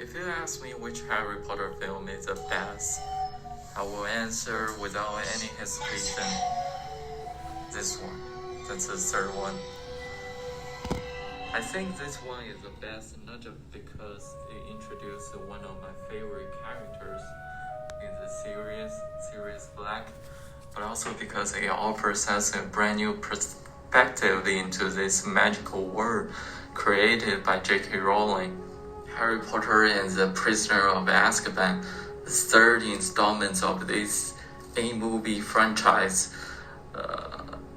If you ask me which Harry Potter film is the best, I will answer without any hesitation. This one. That's the third one. I think this one is the best not just because it introduced one of my favorite characters in the series, Sirius Black, but also because it offers us a brand new perspective into this magical world created by J.K. Rowling. Harry Potter and the Prisoner of Azkaban, the third installment of this 8-movie franchise,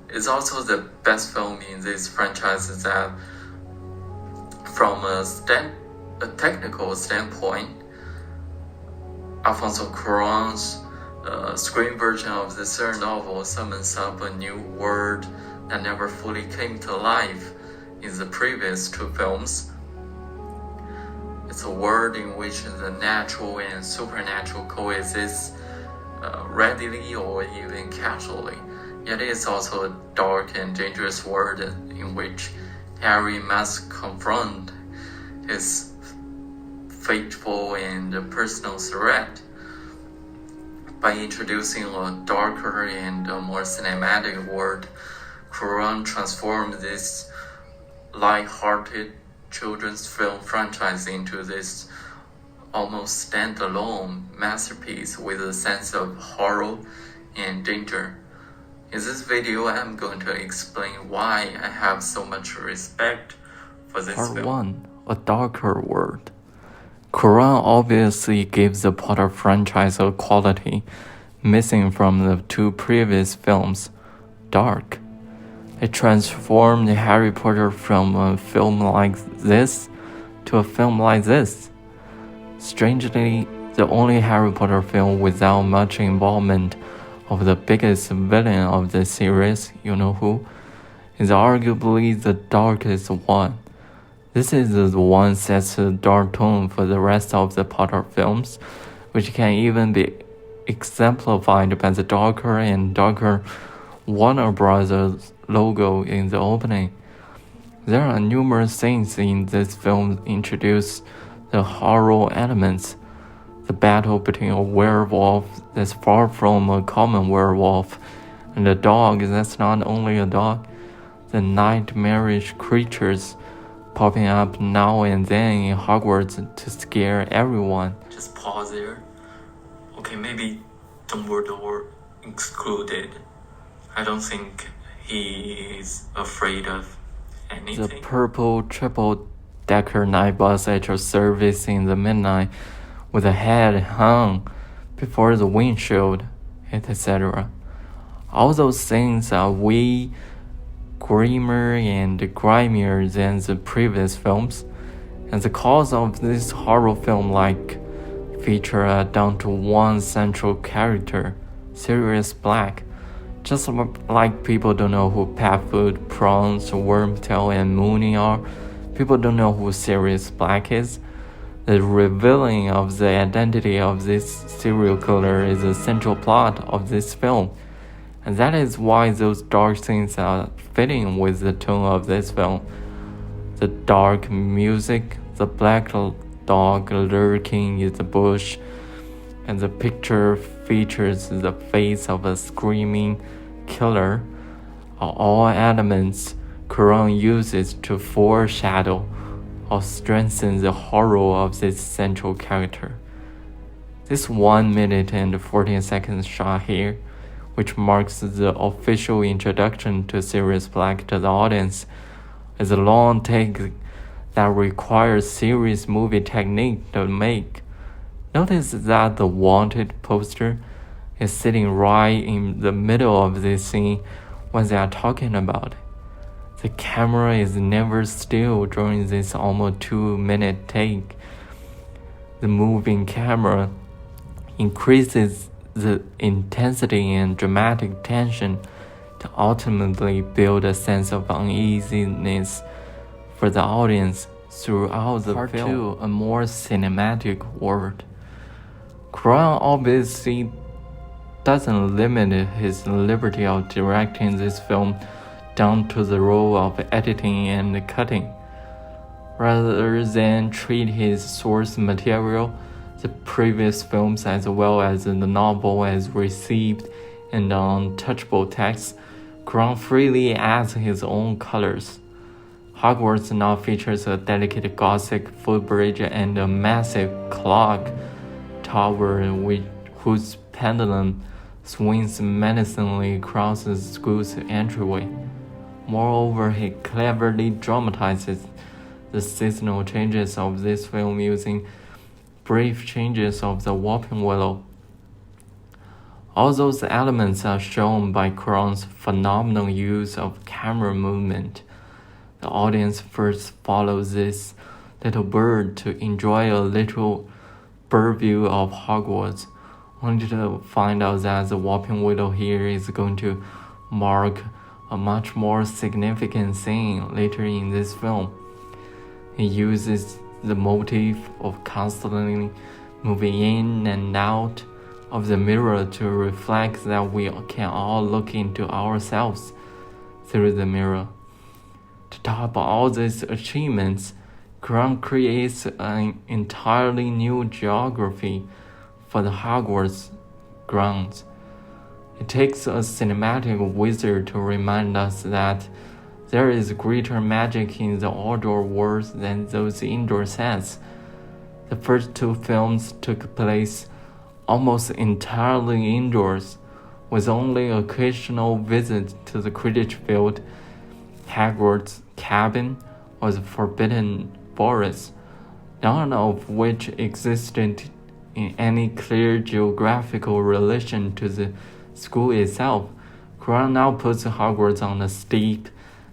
is also the best film in this franchise that, from a technical standpoint, Alfonso Cuarón's screen version of the third novel summons up a new world that never fully came to life in the previous two films. It's a world in which the natural and supernatural coexist readily or even casually. Yet it's also a dark and dangerous world in which Harry must confront his fateful and personal threat. By introducing a darker and more cinematic world, Cuarón transformed this light-hearted children's film franchise into this almost standalone masterpiece with a sense of horror and danger. In this video, I'm going to explain why I have so much respect for this film. Part 1. A darker world. Cuarón obviously gives the Potter franchise a quality missing from the two previous films, dark. It transformed Harry Potter from a film like this to a film like this. Strangely, the only Harry Potter film without much involvement of the biggest villain of the series, you know who, is arguably the darkest one. This is the one that sets a dark tone for the rest of the Potter films, which can even be exemplified by the darker and darker Warner Brothers logo in the opening. There are numerous things in this film introduce the horror elements. The battle between a werewolf that's far from a common werewolf and a dog that's not only a dog. The nightmarish creatures popping up now and then in Hogwarts to scare everyone. Just pause there. Okay, maybe Dumbledore excluded. I don't think he is afraid of anything. The purple triple-decker night bus at your service in the midnight with a head hung before the windshield, etc. All those things are way grimmer and grimier than the previous films, and the cause of this horror film feature down to one central character, Sirius Black. Just like people don't know who Petfoot, Prawns, Wormtail, and Mooney are, people don't know who Sirius Black is. The revealing of the identity of this serial killer is the central plot of this film, and that is why those dark scenes are fitting with the tone of this film. The dark music, the black dog lurking in the bush, and the picture features the face of a screaming killer are all elements Cuarón uses to foreshadow or strengthen the horror of this central character. This 1 minute and 14 seconds shot here, which marks the official introduction to Sirius Black to the audience, is a long take that requires serious movie technique to make. Notice that the wanted poster is sitting right in the middle of this scene when they are talking about it. The camera is never still during this almost 2-minute take. The moving camera increases the intensity and dramatic tension to ultimately build a sense of uneasiness for the audience throughout the film. Part 2, a more cinematic world. Cuarón obviously doesn't limit his liberty of directing this film down to the role of editing and cutting. rather than treat his source material, the previous films as well as the novel as received and untouchable text. Cuarón freely adds his own colors. Hogwarts now features a delicate Gothic footbridge and a massive clock tower whose pendulum swings menacingly across the school's entryway. Moreover, he cleverly dramatizes the seasonal changes of this film using brief changes of the Whopping Willow. All those elements are shown by Cuarón's phenomenal use of camera movement. The audience first follows this little bird to enjoy a little bird view of Hogwarts, only to find out that the Whopping Willow here is going to mark a much more significant scene later in this film. He uses the motif of constantly moving in and out of the mirror to reflect that we can all look into ourselves through the mirror. To top all these achievements, Cuarón creates an entirely new geography for the Hogwarts grounds. It takes a cinematic wizard to remind us that there is greater magic in the outdoor world than those indoor sets. The first two films took place almost entirely indoors, with only occasional visits to the Quidditch field, Hagrid's cabin, or the Forbidden Forest, none of which existed in any clear geographical relation to the school itself. Cuarón now puts Hogwarts on a steep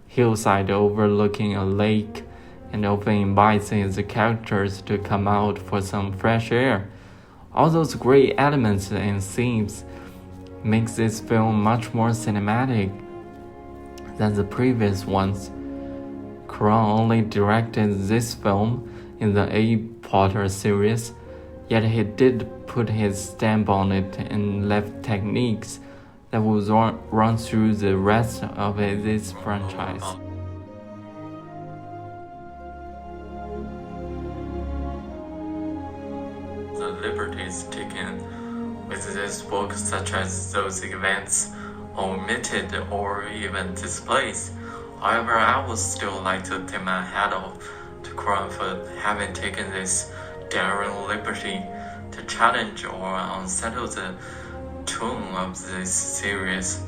hillside overlooking a lake and often invites his characters to come out for some fresh air. All those great elements and themes makes this film much more cinematic than the previous ones. Cuarón only directed this film in the A. Potter series, yet he did put his stamp on it and left techniques that will run through the rest of this franchise. The liberties taken with this book, such as those events omitted or even displaced. However, I would still like to tip my hat off to Cuarón for having taken this daring liberty to challenge or unsettle the tone of this series.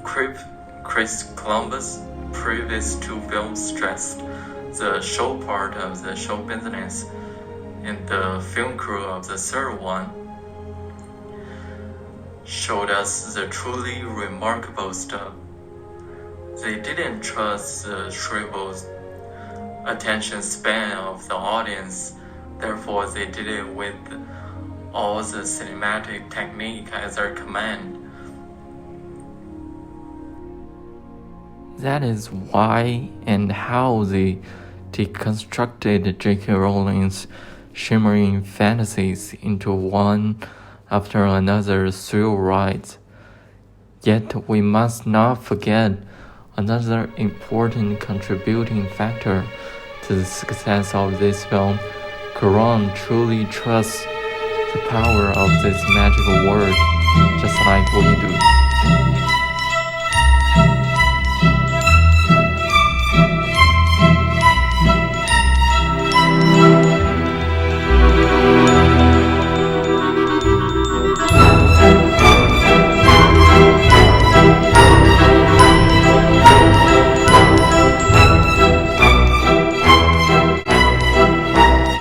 Chris Columbus' previous two films stressed the show part of the show business, and the film crew of the third one showed us the truly remarkable stuff. They didn't trust the shriveled attention span of the audience, therefore they did it with all the cinematic technique at their command. That is why and how they deconstructed J.K. Rowling's shimmering fantasies into one after another thrill rides. Yet we must not forget another important contributing factor to the success of this film. Cuarón truly trusts the power of this magical word, just like we do.